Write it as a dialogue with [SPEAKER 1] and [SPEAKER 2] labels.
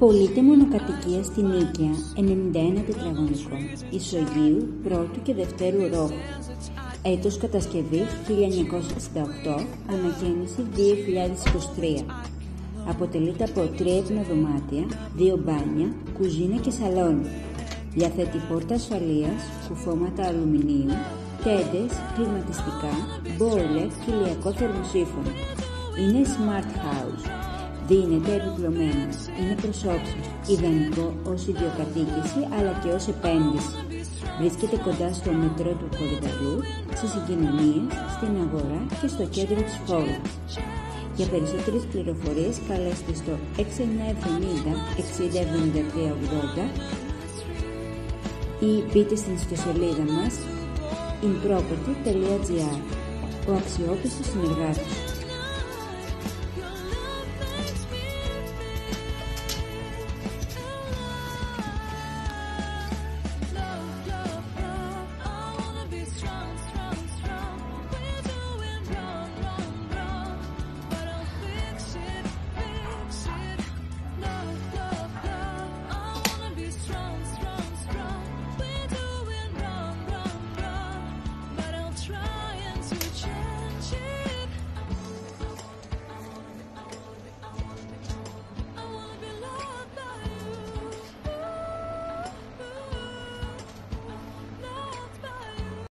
[SPEAKER 1] Πωλείται μονοκατοικία στην Νίκαια, 91 τετραγωνικών, Ισογείου, πρώτου και δευτέρου ορόφου. Έτος κατασκευής 1968, ανακαίνιση 2023. Αποτελείται από 3 υπνοδωμάτια, 2 μπάνια, κουζίνα και σαλόνι. Διαθέτει πόρτα ασφαλείας, κουφώματα αλουμινίου, τέντες, κλιματιστικά, μπόιλερ και ηλιακό θερμοσύφωνο. Είναι smart house. Δίνεται επιπλωμένο. Είναι προς όψους. Ιδανικό ως ιδιοκατοίκηση αλλά και ως επένδυση. Βρίσκεται κοντά στο μετρό του Κορυδαλού, στις συγκοινωνίες, στην αγορά και στο κέντρο της πόλης. Για περισσότερες πληροφορίες καλέστε στο 6970 60 73 80 ή μπείτε στην ιστοσελίδα μας inproperty.gr. Ο αξιόπιστος συνεργάτης.